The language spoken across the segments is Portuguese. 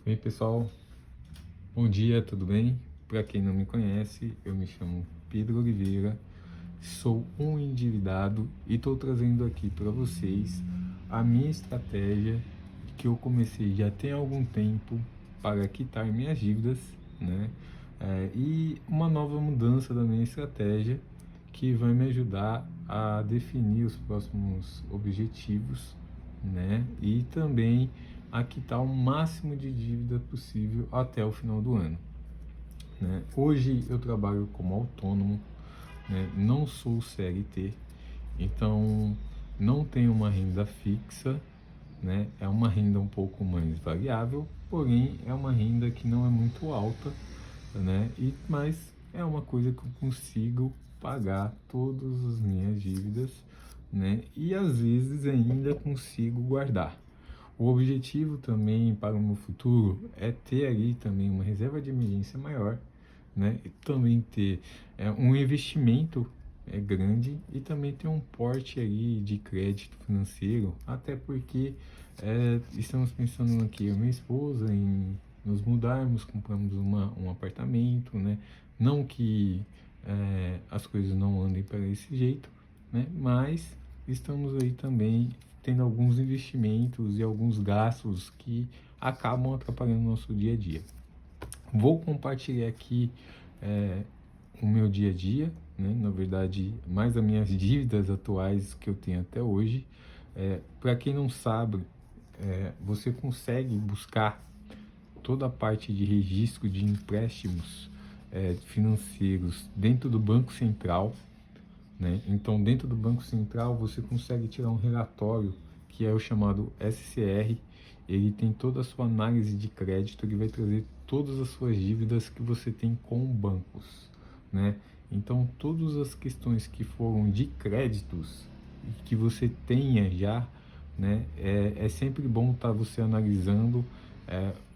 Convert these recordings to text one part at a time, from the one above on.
Bem, pessoal, bom dia, tudo bem? Para quem não me conhece, eu me chamo Pedro Oliveira, sou um endividado e estou trazendo aqui para vocês a minha estratégia que eu comecei já tem algum tempo para quitar minhas dívidas, né? E uma nova mudança da minha estratégia que vai me ajudar a definir os próximos objetivos, né? E também a quitar o máximo de dívida possível até o final do ano, né? Hoje eu trabalho como autônomo, né? Não sou CLT, então não tenho uma renda fixa, né? É uma renda um pouco mais variável, porém é uma renda que não é muito alta, né? Mas é uma coisa que eu consigo pagar todas as minhas dívidas, né? E às vezes ainda consigo guardar. O objetivo também para o meu futuro é ter ali também uma reserva de emergência maior, né? E também ter um investimento grande e também ter um porte ali de crédito financeiro, até porque estamos pensando aqui, eu e minha esposa, em nos mudarmos, compramos um apartamento, né? Não que as coisas não andem para esse jeito, né? Mas estamos aí também tendo alguns investimentos e alguns gastos que acabam atrapalhando o nosso dia a dia. Vou compartilhar aqui o meu dia a dia, né? Na verdade, mais as minhas dívidas atuais que eu tenho até hoje. Para quem não sabe, você consegue buscar toda a parte de registro de empréstimos financeiros dentro do Banco Central, né? Então, dentro do Banco Central, você consegue tirar um relatório que é o chamado SCR. Ele tem toda a sua análise de crédito, ele vai trazer todas as suas dívidas que você tem com bancos, né? Então, todas as questões que foram de créditos e que você tenha já, né? É sempre bom estar você analisando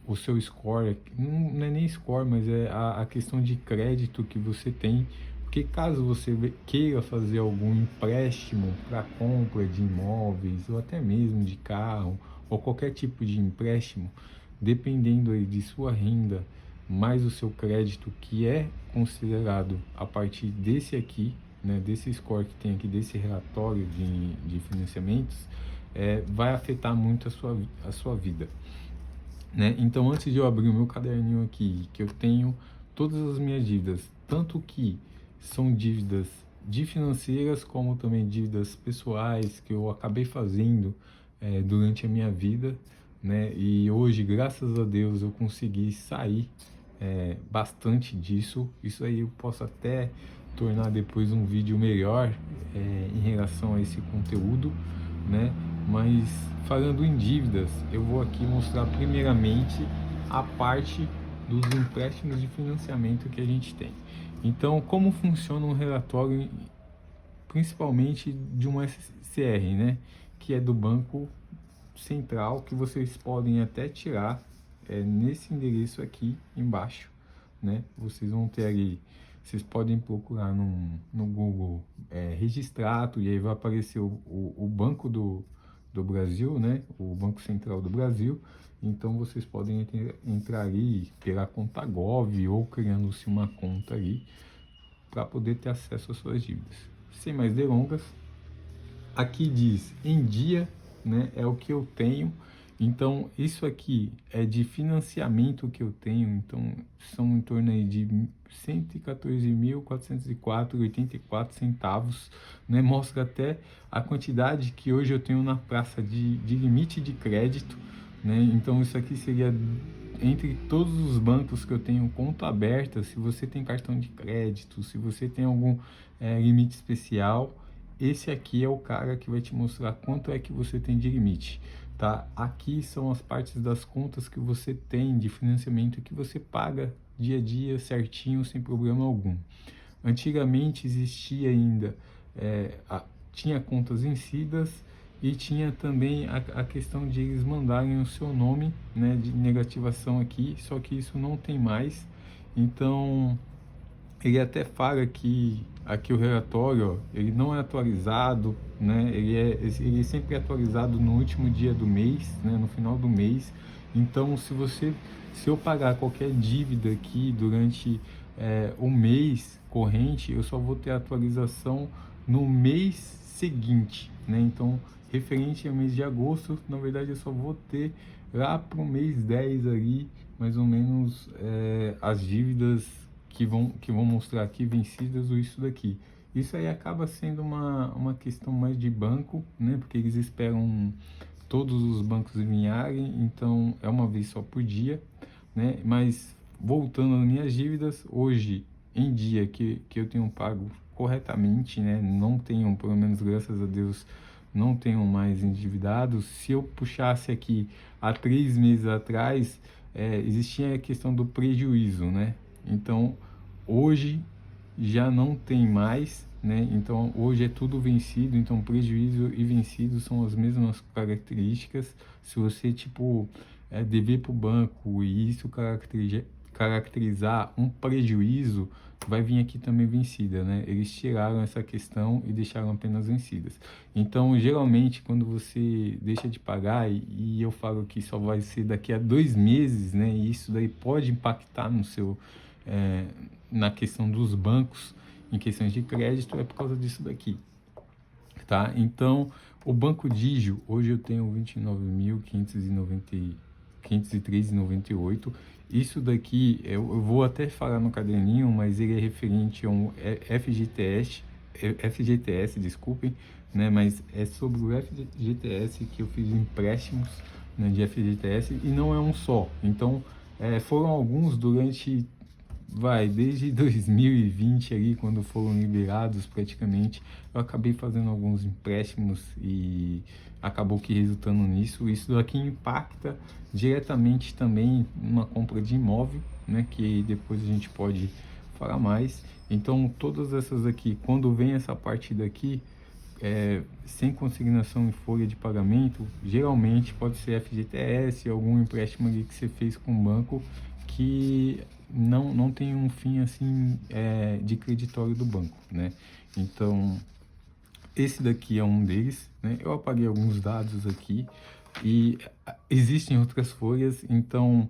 o seu score, não é nem score, mas é a questão de crédito que você tem, porque caso você queira fazer algum empréstimo para compra de imóveis ou até mesmo de carro ou qualquer tipo de empréstimo, dependendo aí de sua renda mais o seu crédito, que é considerado a partir desse aqui, né, desse score que tem aqui, desse relatório de financiamentos, vai afetar muito a sua vida, né? Então, antes de eu abrir o meu caderninho aqui, que eu tenho todas as minhas dívidas, tanto que são dívidas de financeiras, como também dívidas pessoais que eu acabei fazendo durante a minha vida, né? E hoje, graças a Deus, eu consegui sair bastante disso. Isso aí eu posso até tornar depois um vídeo melhor em relação a esse conteúdo, né? Mas falando em dívidas, eu vou aqui mostrar primeiramente a parte dos empréstimos de financiamento que a gente tem. Então, como funciona um relatório, principalmente de um SCR, né? Que é do Banco Central, que vocês podem até tirar nesse endereço aqui embaixo, né? Vocês vão ter ali, vocês podem procurar no Google Registrato, e aí vai aparecer o Banco do Brasil, né? O Banco Central do Brasil. Então vocês podem entrar ali pela conta Gov ou criando-se uma conta ali para poder ter acesso às suas dívidas. Sem mais delongas, aqui diz em dia, né? É o que eu tenho. Então, isso aqui é de financiamento que eu tenho, então são em torno aí de 114.404,84 centavos, né? Mostra até a quantidade que hoje eu tenho na praça de limite de crédito, né? Então, isso aqui seria entre todos os bancos que eu tenho conta aberta. Se você tem cartão de crédito, se você tem algum limite especial, esse aqui é o cara que vai te mostrar quanto é que você tem de limite, tá? Aqui são as partes das contas que você tem de financiamento que você paga dia a dia certinho, sem problema algum. Antigamente existia ainda, tinha contas vencidas e tinha também a questão de eles mandarem o seu nome, né, de negativação aqui, só que isso não tem mais. Então, ele até fala que aqui o relatório, ó, ele não é atualizado, né? Ele é sempre atualizado no último dia do mês, né? No final do mês. Então, se eu pagar qualquer dívida aqui durante o mês corrente, eu só vou ter atualização no mês seguinte, né? Então, referente ao mês de agosto, na verdade eu só vou ter lá para o mês 10 ali, mais ou menos, as dívidas que vão mostrar aqui vencidas ou isso daqui. Isso aí acaba sendo uma questão mais de banco, né? Porque eles esperam todos os bancos alinharem, então é uma vez só por dia, né? Mas voltando às minhas dívidas, hoje em dia que eu tenho pago corretamente, né? Não tenho, pelo menos graças a Deus, não tenho mais endividados. Se eu puxasse aqui há 3 meses atrás, existia a questão do prejuízo, né? Então, hoje já não tem mais, né? Então, hoje é tudo vencido, então prejuízo e vencido são as mesmas características. Se você, tipo, dever para o banco e isso caracterizar um prejuízo, vai vir aqui também vencida, né? Eles tiraram essa questão e deixaram apenas vencidas. Então, geralmente, quando você deixa de pagar, e eu falo que só vai ser daqui a 2 meses, né? E isso daí pode impactar no seu, é, na questão dos bancos, em questões de crédito, é por causa disso daqui, tá? Então, o Banco Digio, hoje eu tenho 29.503,98. Isso daqui, eu vou até falar no caderninho, mas ele é referente a um FGTS, desculpem, né? Mas é sobre o FGTS que eu fiz empréstimos, né, de FGTS e não é um só. Então, foram alguns durante desde 2020 ali, quando foram liberados praticamente, eu acabei fazendo alguns empréstimos e acabou que resultando nisso. Isso daqui impacta diretamente também numa compra de imóvel, né, que depois a gente pode falar mais. Então, todas essas aqui, quando vem essa parte daqui, sem consignação em folha de pagamento, geralmente pode ser FGTS, algum empréstimo ali que você fez com o banco que não tem um fim assim de creditório do banco, né? Então, esse daqui é um deles, né? Eu apaguei alguns dados aqui e existem outras folhas, então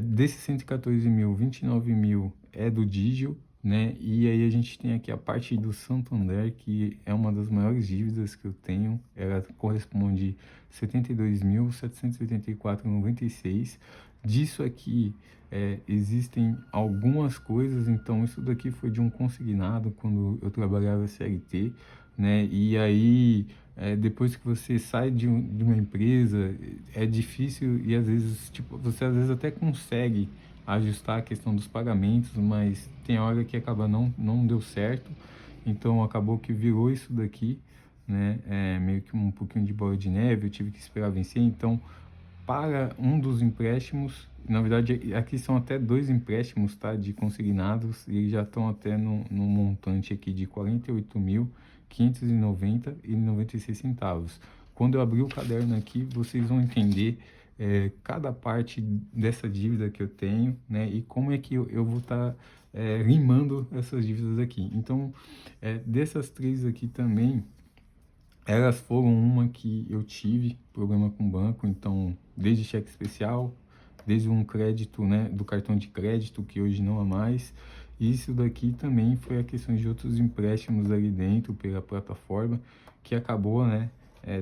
desses 114 mil, 29 mil é do Digio, né? E aí a gente tem aqui a parte do Santander, que é uma das maiores dívidas que eu tenho, ela corresponde a 72.784,96. Disso aqui existem algumas coisas, então isso daqui foi de um consignado quando eu trabalhava CLT, né? E aí, depois que você sai de uma empresa, é difícil e às vezes, tipo, você às vezes até consegue ajustar a questão dos pagamentos, mas tem hora que acaba não deu certo, então acabou que virou isso daqui, né? Meio que um pouquinho de bola de neve, eu tive que esperar vencer, então para um dos empréstimos, na verdade aqui são até 2 empréstimos, tá, de consignados, e eles já estão até no montante aqui de 48.590,96 centavos. Quando eu abrir o caderno aqui, vocês vão entender cada parte dessa dívida que eu tenho, né, e como é que eu vou estar limando essas dívidas aqui. Então, dessas três aqui também, elas foram uma que eu tive problema com o banco, então desde cheque especial, desde um crédito, né, do cartão de crédito que hoje não há mais. Isso daqui também foi a questão de outros empréstimos ali dentro pela plataforma que acabou, né,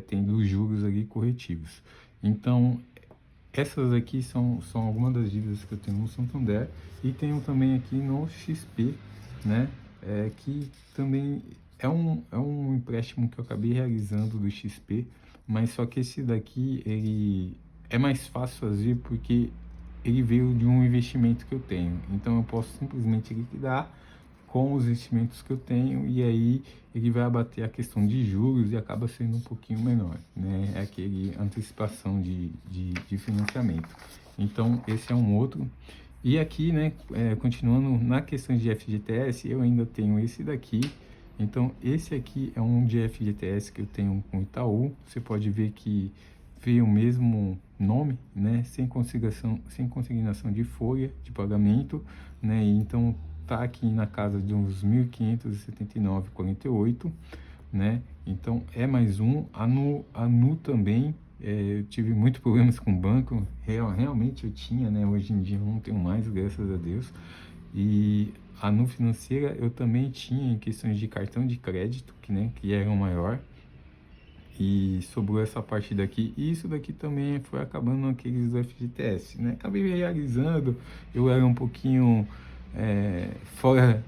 tendo os juros ali corretivos. Então essas aqui são algumas das dívidas que eu tenho no Santander e tenho também aqui no XP, né? Que também é um empréstimo que eu acabei realizando do XP, mas só que esse daqui ele é mais fácil fazer porque ele veio de um investimento que eu tenho. Então eu posso simplesmente liquidar com os investimentos que eu tenho e aí ele vai abater a questão de juros e acaba sendo um pouquinho menor, né? É aquele antecipação de financiamento. Então esse é um outro. E aqui, né, continuando na questão de FGTS, eu ainda tenho esse daqui. Então esse aqui é um de FGTS que eu tenho com Itaú. Você pode ver que veio o mesmo nome, né, sem consignação de folha de pagamento, né? Então tá aqui na casa de uns 1.579,48, né? Então é mais um. A Nu também eu tive muitos problemas com o banco, realmente eu tinha, né? Hoje em dia eu não tenho mais, graças a Deus. E a Nu Financeira eu também tinha em questões de cartão de crédito, que era o maior, e sobrou essa parte daqui. E isso daqui também foi acabando naqueles do FGTS, né? Acabei realizando, eu era um pouquinho fora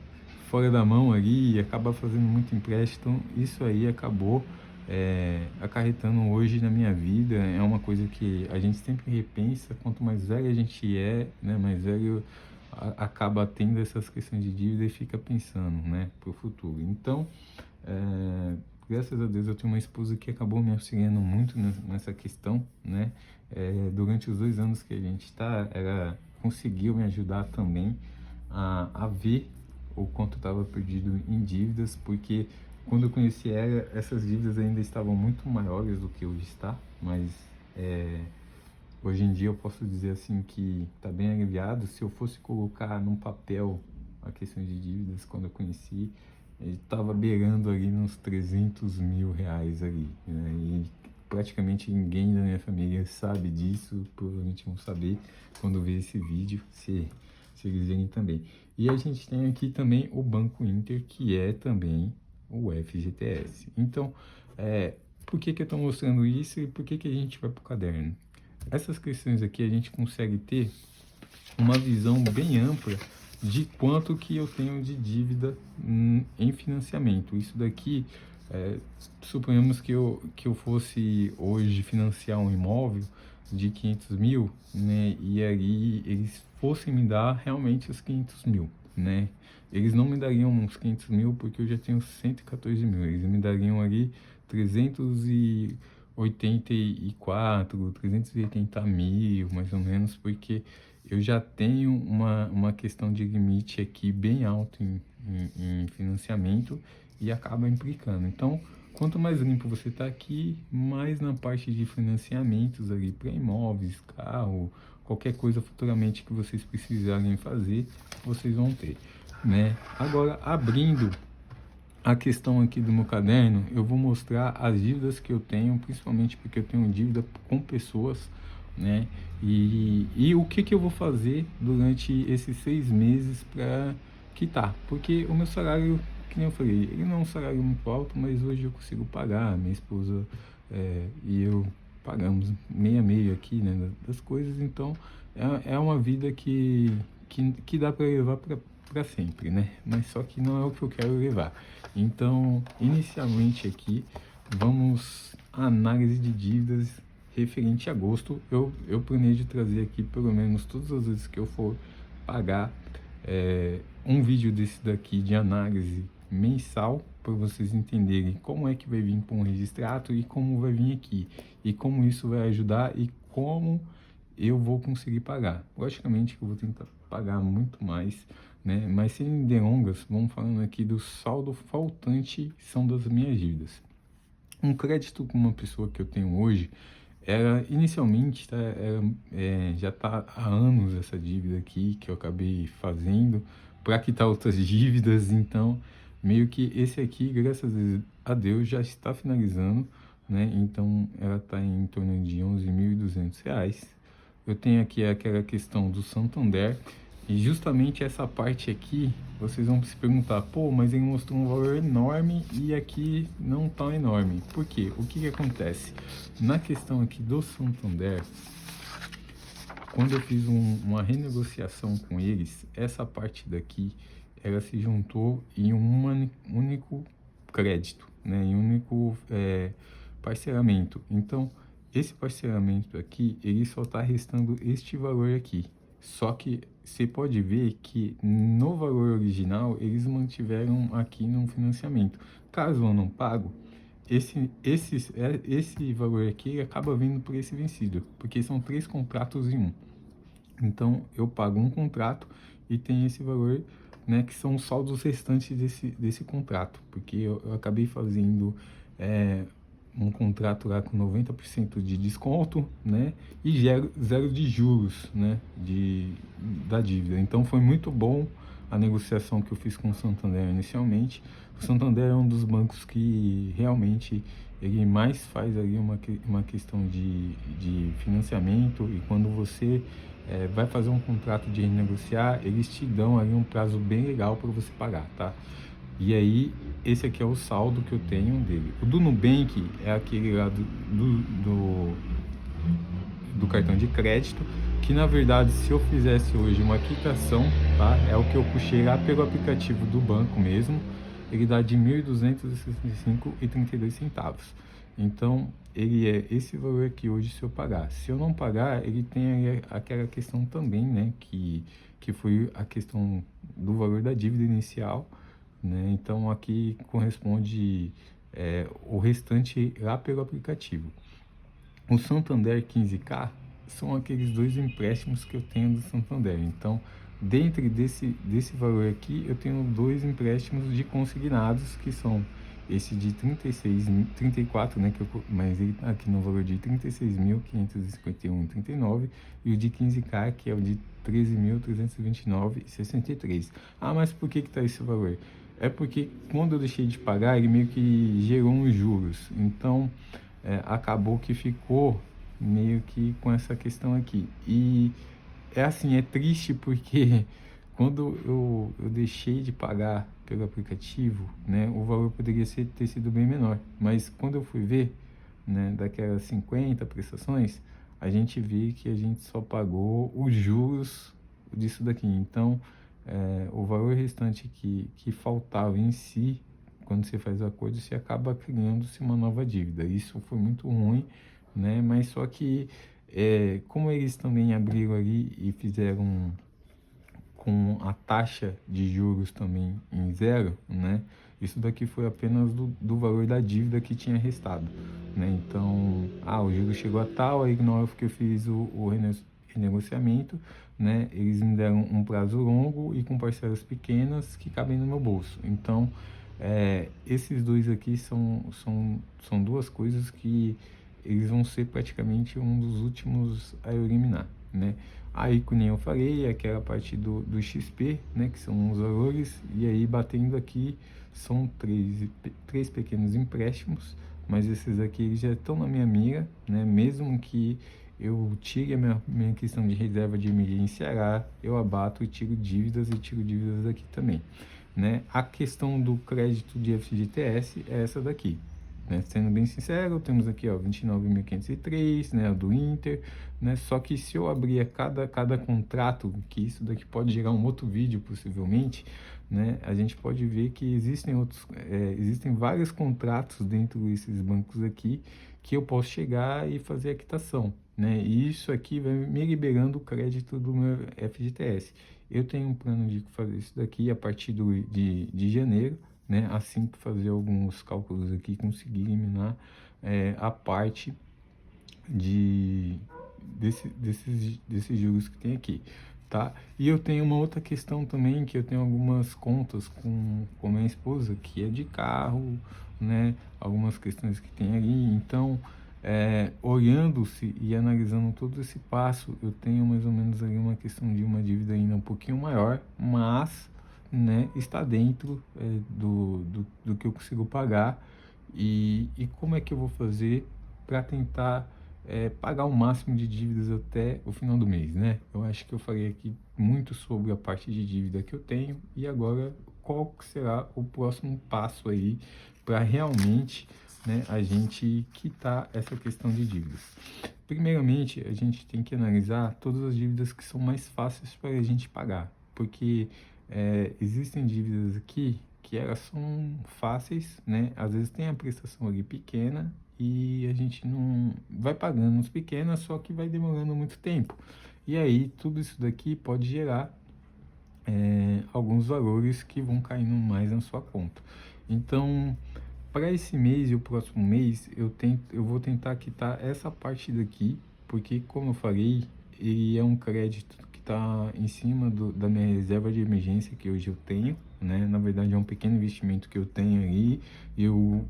da mão ali, acaba fazendo muito empréstimo. Isso aí acabou acarretando hoje na minha vida. É uma coisa que a gente sempre repensa, quanto mais velho a gente é, né, mais velho acaba tendo essas questões de dívida e fica pensando, né, para o futuro. Então, graças a Deus eu tenho uma esposa que acabou me auxiliando muito nessa questão, né? Durante os 2 anos que a gente está, ela conseguiu me ajudar também a ver o quanto estava perdido em dívidas, porque quando eu conheci ela, essas dívidas ainda estavam muito maiores do que hoje está, mas hoje em dia eu posso dizer assim que está bem aliviado. Se eu fosse colocar num papel a questão de dívidas, quando eu conheci, ele estava beirando ali nos 300 mil reais ali, né? E praticamente ninguém da minha família sabe disso, provavelmente vão saber quando ver esse vídeo, se eles verem também. E a gente tem aqui também o Banco Inter, que é também o FGTS. Então, por que eu estou mostrando isso e por que a gente vai para o caderno? Essas questões aqui a gente consegue ter uma visão bem ampla de quanto que eu tenho de dívida em financiamento. Isso daqui, suponhamos que eu fosse hoje financiar um imóvel de 500 mil, né, e aí eles fossem me dar realmente os 500 mil, né, eles não me dariam uns 500 mil porque eu já tenho 114 mil, eles me dariam ali 380 mil, mais ou menos, porque eu já tenho uma questão de limite aqui bem alto em financiamento e acaba implicando. Então, quanto mais limpo você está aqui, mais na parte de financiamentos ali para imóveis, carro, qualquer coisa futuramente que vocês precisarem fazer, vocês vão ter, né? Agora, abrindo a questão aqui do meu caderno, eu vou mostrar as dívidas que eu tenho, principalmente porque eu tenho dívida com pessoas, né? E o que eu vou fazer durante esses 6 meses para quitar? Porque o meu salário, que nem eu falei, ele não é um salário muito alto, mas hoje eu consigo pagar. Minha esposa e eu pagamos meia meia aqui, né, das coisas. Então é uma vida que dá para levar para sempre, né? Mas só que não é o que eu quero levar. Então, inicialmente aqui, vamos à análise de dívidas referente a agosto. Eu planejo trazer aqui pelo menos todas as vezes que eu for pagar um vídeo desse daqui de análise mensal, para vocês entenderem como é que vai vir para um registrato e como vai vir aqui, e como isso vai ajudar e como eu vou conseguir pagar. Logicamente que eu vou tentar pagar muito mais, né? Mas sem delongas, vamos falando aqui do saldo faltante, são das minhas dívidas. Um crédito com uma pessoa que eu tenho hoje, inicialmente já está há anos essa dívida aqui que eu acabei fazendo para quitar outras dívidas. Então meio que esse aqui, graças a Deus, já está finalizando, né? Então ela está em torno de R$ 11.200. Eu tenho aqui aquela questão do Santander, e justamente essa parte aqui, vocês vão se perguntar, pô, mas ele mostrou um valor enorme e aqui não tão enorme. Por quê? O que acontece? Na questão aqui do Santander, quando eu fiz uma renegociação com eles, essa parte daqui, ela se juntou em um único crédito, né? Em um único parcelamento. Então, esse parcelamento aqui, ele só está restando este valor aqui. Só que você pode ver que no valor original eles mantiveram aqui no financiamento. Caso eu não pago, esse valor aqui acaba vindo por esse vencido, porque são 3 contratos em um. Então eu pago um contrato e tem esse valor, né, que são os saldos restantes desse contrato, porque eu acabei fazendo um contrato lá com 90% de desconto, né, e zero de juros, né, da dívida. Então foi muito bom a negociação que eu fiz com o Santander inicialmente. O Santander é um dos bancos que realmente ele mais faz ali uma questão de financiamento, e quando você vai fazer um contrato de renegociar, eles te dão ali um prazo bem legal para você pagar, tá? E aí, esse aqui é o saldo que eu tenho dele. O do Nubank é aquele lá do cartão de crédito, que na verdade, se eu fizesse hoje uma quitação, tá? É o que eu puxei lá pelo aplicativo do banco mesmo, ele dá de R$ 1.265,32. Então, ele é esse valor aqui hoje se eu pagar. Se eu não pagar, ele tem aquela questão também, né? Que foi a questão do valor da dívida inicial, né? Então, aqui corresponde o restante lá pelo aplicativo. O Santander 15K são aqueles dois empréstimos que eu tenho do Santander. Então, dentro desse valor aqui, eu tenho dois empréstimos de consignados, que são esse de 34, né, mas ele está aqui no valor de 36.551,39, e o de 15K, que é o de 13.329,63. Ah, mas por que está esse valor? É porque quando eu deixei de pagar, ele meio que gerou uns juros. Então, acabou que ficou meio que com essa questão aqui. E é assim, é triste porque quando eu deixei de pagar pelo aplicativo, né, o valor poderia ter sido bem menor. Mas quando eu fui ver, né, daquelas 50 prestações, a gente vê que a gente só pagou os juros disso daqui. Então, o valor restante que faltava em si, quando você faz o acordo, você acaba criando-se uma nova dívida. Isso foi muito ruim, né? Mas só que, como eles também abriram ali e fizeram com a taxa de juros também em zero, né? Isso daqui foi apenas do valor da dívida que tinha restado, né? Então, o juro chegou a tal, aí na hora que eu fiz o renegociamento, né? Eles me deram um prazo longo e com parcelas pequenas que cabem no meu bolso. Então, esses dois aqui são duas coisas que eles vão ser praticamente um dos últimos a eliminar, né? Aí, como eu falei, aquela parte do XP, né, que são os valores, e aí batendo aqui são três pequenos empréstimos, mas esses aqui eles já estão na minha mira, né? Mesmo que eu tire a minha questão de reserva de emergência lá, eu abato e tiro dívidas aqui também, né? A questão do crédito de FGTS é essa daqui, né? Sendo bem sincero, temos aqui, ó, 29.503, né, do Inter, né? Só que se eu abrir cada contrato, que isso daqui pode gerar um outro vídeo possivelmente, né? A gente pode ver que existem vários contratos dentro desses bancos aqui que eu posso chegar e fazer a quitação, né? E isso aqui vai me liberando o crédito do meu FGTS. Eu tenho um plano de fazer isso daqui a partir de janeiro, né? Assim que fazer alguns cálculos aqui, conseguir eliminar a parte desses juros que tem aqui, tá? E eu tenho uma outra questão também, que eu tenho algumas contas com minha esposa, que é de carro, né? Algumas questões que tem ali. Então, olhando-se e analisando todo esse passo, eu tenho mais ou menos ali uma questão de uma dívida ainda um pouquinho maior, mas, né, está dentro do que eu consigo pagar. E como é que eu vou fazer para tentar pagar o máximo de dívidas até o final do mês, né? Eu acho que eu falei aqui muito sobre a parte de dívida que eu tenho, e agora qual será o próximo passo aí para realmente, né, a gente quitar essa questão de dívidas. Primeiramente, a gente tem que analisar todas as dívidas que são mais fáceis para a gente pagar, porque existem dívidas aqui que elas são fáceis, né? Às vezes tem a prestação ali pequena e a gente não vai pagando uns pequenas, só que vai demorando muito tempo. E aí tudo isso daqui pode gerar alguns valores que vão caindo mais na sua conta. Então, para esse mês e o próximo mês, eu vou tentar quitar essa parte daqui, porque, como eu falei, ele é um crédito que está em cima da minha reserva de emergência que hoje eu tenho, né? Na verdade, é um pequeno investimento que eu tenho aí. Eu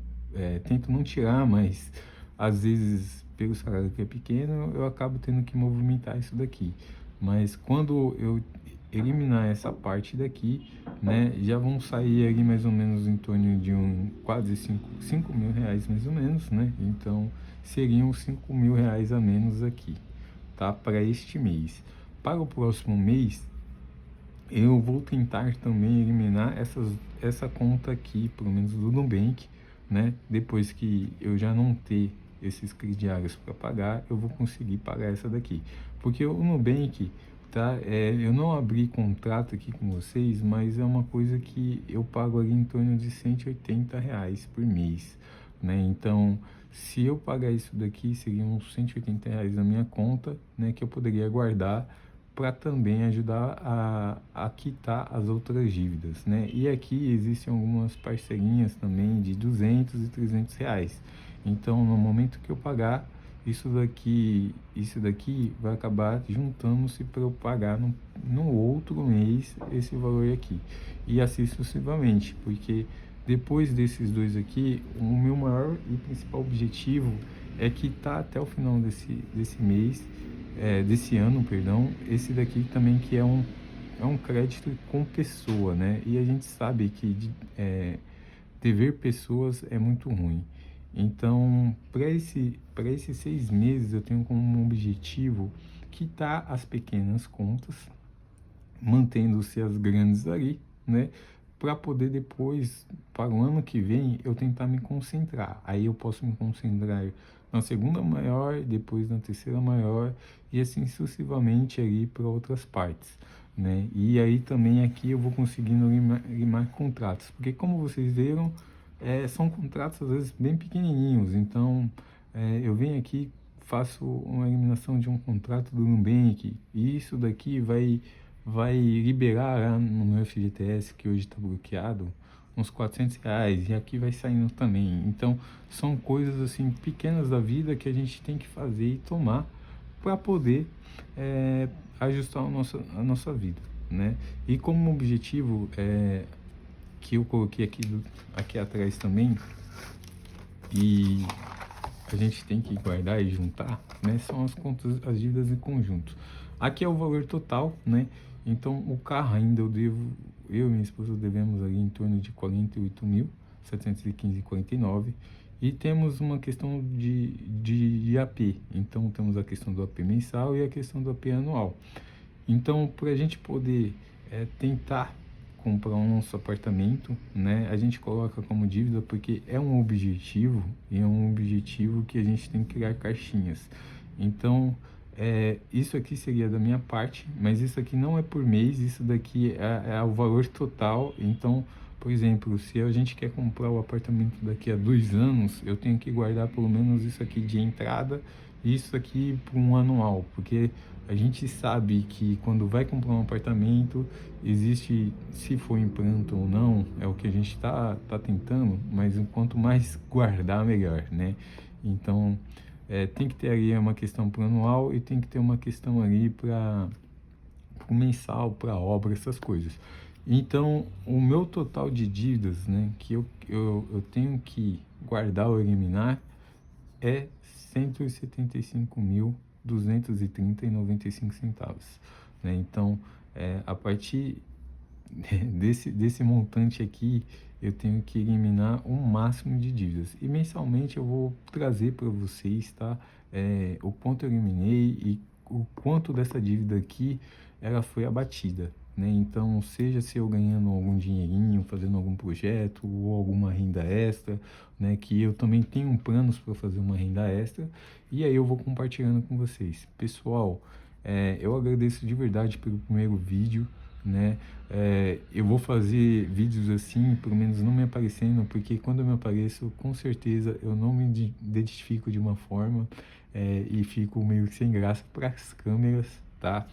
tento não tirar, mas às vezes, pelo salário que é pequeno, eu acabo tendo que movimentar isso daqui. Mas quando eliminar essa parte daqui, né, já vão sair ali mais ou menos em torno de quase 5 mil reais mais ou menos, né? Então seriam 5 mil reais a menos aqui, tá? Para este mês. Para o próximo mês, eu vou tentar também eliminar essa conta aqui, pelo menos do Nubank, né? Depois que eu já não ter esses crediários para pagar, eu vou conseguir pagar essa daqui. Porque o Nubank, tá? Eu não abri contrato aqui com vocês, mas é uma coisa que eu pago ali em torno de R$ 180 por mês, né? Então, se eu pagar isso daqui, seriam uns R$ 180 na minha conta, né? Que eu poderia guardar para também ajudar a quitar as outras dívidas, né? E aqui existem algumas parcelinhas também de R$ 200 e R$ 300. Então, no momento que eu pagar, isso daqui vai acabar juntando-se para eu pagar no outro mês esse valor aqui. E assim sucessivamente, porque depois desses dois aqui, o meu maior e principal objetivo é quitar até o final desse mês, desse ano, perdão, esse daqui também que é um crédito com pessoa, né? E a gente sabe que dever pessoas é muito ruim. Então, para esses 6 meses, eu tenho como objetivo quitar as pequenas contas, mantendo-se as grandes ali, né? Para poder depois, para o ano que vem, eu tentar me concentrar. Aí eu posso me concentrar na segunda maior, depois na terceira maior e assim sucessivamente ali para outras partes, né? E aí também aqui eu vou conseguindo limar contratos, porque como vocês viram, são contratos às vezes bem pequenininhos. Então, eu venho aqui, faço uma eliminação de um contrato do Nubank e isso daqui vai liberar lá no meu FGTS, que hoje está bloqueado, uns R$ 400, e aqui vai saindo também. Então, são coisas assim pequenas da vida que a gente tem que fazer e tomar para poder ajustar a nossa vida, né? E como objetivo, que eu coloquei aqui atrás também, e a gente tem que guardar e juntar, né? São as contas, as dívidas em conjunto. Aqui é o valor total, né? Então, o carro ainda eu e minha esposa devemos ali em torno de 48.715,49. E temos uma questão de AP. Então, temos a questão do AP mensal e a questão do AP anual. Então, para a gente poder tentar comprar um nosso apartamento, né, a gente coloca como dívida porque é um objetivo, e é um objetivo que a gente tem que criar caixinhas. Então, isso aqui seria da minha parte, mas isso aqui não é por mês, isso daqui é o valor total. Então, por exemplo, se a gente quer comprar o apartamento daqui a 2 anos, eu tenho que guardar pelo menos isso aqui de entrada e isso aqui por um anual, porque a gente sabe que quando vai comprar um apartamento, existe, se for em planta ou não, é o que a gente está tentando, mas quanto mais guardar, melhor, né? Então, tem que ter ali uma questão para o anual e tem que ter uma questão ali para o mensal, para obra, essas coisas. Então, o meu total de dívidas, né, que eu tenho que guardar ou eliminar é R$ 175.230,95, né? Então, a partir desse montante aqui, eu tenho que eliminar um máximo de dívidas. E mensalmente eu vou trazer para vocês, tá? O quanto eu eliminei e o quanto dessa dívida aqui ela foi abatida, né? Então, seja se eu ganhando algum dinheirinho, fazendo algum projeto ou alguma renda extra, né? Que eu também tenho planos para fazer uma renda extra e aí eu vou compartilhando com vocês. Pessoal, eu agradeço de verdade pelo primeiro vídeo, né? Eu vou fazer vídeos assim, pelo menos não me aparecendo, porque quando eu me apareço, com certeza eu não me identifico de uma forma e fico meio que sem graça para as câmeras, tá?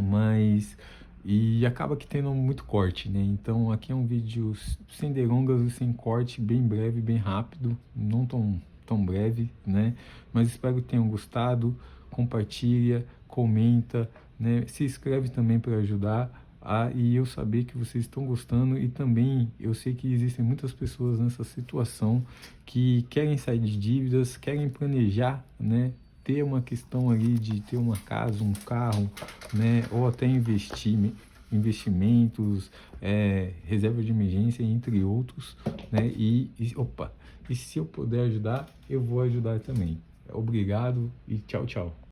Mas e acaba que tendo muito corte, né? Então aqui é um vídeo sem delongas e sem corte, bem breve, bem rápido, não tão breve, né? Mas espero que tenham gostado. Compartilha, comenta, né? Se inscreve também para ajudar e eu saber que vocês estão gostando. E também eu sei que existem muitas pessoas nessa situação que querem sair de dívidas, querem planejar, né? ter uma questão ali de ter uma casa, um carro, né? Ou até investimentos, reserva de emergência, entre outros, né? E se eu puder ajudar, eu vou ajudar também. Obrigado e tchau, tchau.